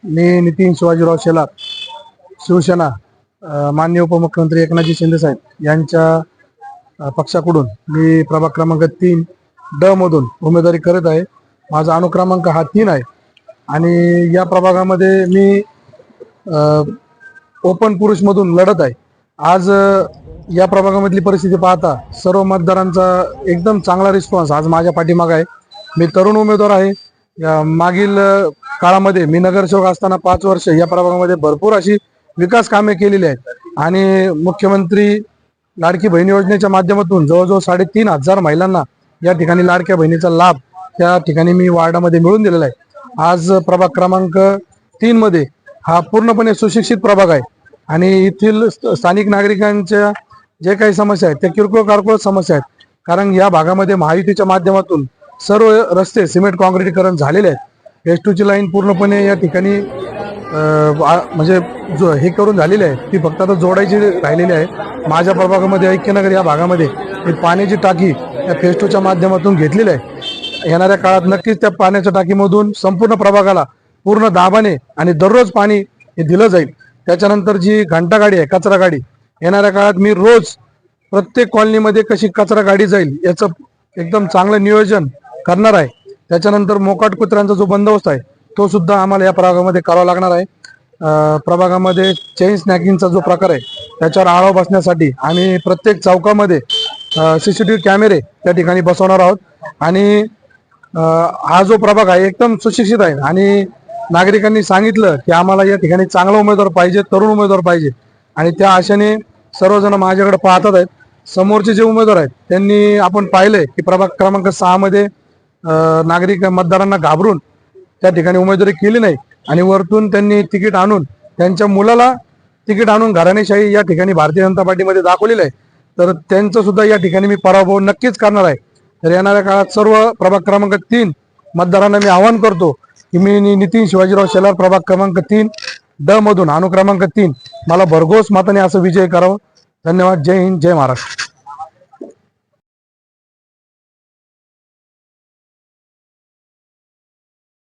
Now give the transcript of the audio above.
मी नितीन शिवाजीराव शेलार शिवसेना माननीय उपमुख्यमंत्री एकनाथजी शिंदे साहेब यांच्या पक्षाकडून मी प्रभाग क्रमांक 3 ड मधून उमेदवारी करत आहे। माझा अनुक्रमांक हा 3 आहे आणि या प्रभागामध्ये मी ओपन पुरुष मधून लढत आहे। आज या प्रभागामधली परिस्थिती पाहता सर्व मतदारांचा एकदम चांगला रिस्पॉन्स आज माझ्या पाठीमागे आहे। मी तरुण उमेदवार आहे। मागील काळामध्ये मी नगरसेवक असताना 5 वर्ष या प्रभागामध्ये भरपूर अशी विकास कामे केलेली आहेत आणि मुख्यमंत्री लाडकी बहीण योजनेच्या माध्यमातून जवळजवळ 3,500 महिलांना या ठिकाणी लाडक्या बहिणीचा लाभ त्या ठिकाणी मी वार्डामध्ये मिळवून दिलेला आहे। आज प्रभाग क्रमांक 3 मध्ये हा पूर्णपणे सुशिक्षित प्रभाग आहे आणि येथील स्थानिक नागरिकांच्या जे काही समस्या आहेत त्या किरकोळ कारकोळ समस्या आहेत। कारण या भागामध्ये महायुतीच्या माध्यमातून सर्व रस्ते सिमेंट काँक्रीटीकरण झालेले आहेत। S2 ची लाईन पूर्णपणे या ठिकाणी म्हणजे जो हे करून झालेली आहे ती फक्त आता जोडायची राहिलेली आहे। माझ्या प्रभागामध्ये ऐक्यनगर या भागामध्ये एक पाण्याची टाकी या फेज 2 च्या माध्यमातून घेतलेली आहे। येणाऱ्या काळात नक्कीच त्या पाण्याच्या टाकीमधून संपूर्ण प्रभागाला पूर्ण दाबाने आणि दररोज पाणी हे दिलं जाईल। त्याच्यानंतर जी घंटा गाडी आहे कचरा गाडी येणाऱ्या काळात मी रोज प्रत्येक कॉलनीमध्ये कशी कचरा गाडी जाईल याचं एकदम चांगलं नियोजन करणार आहे। त्याच्यानंतर मोकाट कुत्र्यांचा जो बंदोबस्त आहे तो सुद्धा आम्हाला या प्रभागामध्ये करावा लागणार आहे। प्रभागामध्ये चेन स्नॅकिंगचा जो प्रकार आहे त्याच्यावर आळा बसण्यासाठी आम्ही प्रत्येक चौकामध्ये CCTV कॅमेरे त्या ठिकाणी बसवणार आहोत आणि हा जो प्रभाग आहे एकदम सुशिक्षित आहे आणि नागरिकांनी सांगितलं की आम्हाला या ठिकाणी चांगला उमेदवार पाहिजे, तरुण उमेदवार पाहिजे आणि त्या आशेने सर्वजण माझ्याकडे पाहतात आहेत। समोरचे जे उमेदवार आहेत त्यांनी आपण पाहिलंय की प्रभाग क्रमांक 6 मध्ये नागरिक मतदारांना घाबरून त्या ठिकाणी उमेदवारी केली नाही आणि वरतून त्यांनी तिकीट आणून त्यांच्या मुलाला तिकीट आणून घराणेशाही या ठिकाणी भारतीय जनता पार्टीमध्ये दाखवलेलं आहे। तर त्यांचं सुद्धा या ठिकाणी मी पराभव नक्कीच करणार आहे। तर येणाऱ्या काळात सर्व प्रभाग क्रमांक 3 मतदारांना मी आवाहन करतो की मी नितीन शिवाजीराव शेलार प्रभाग क्रमांक 3 ड मधून अनुक्रमांक 3 मला भरघोस मताने असं विजय करावं। धन्यवाद। जय हिंद, जय महाराष्ट्र।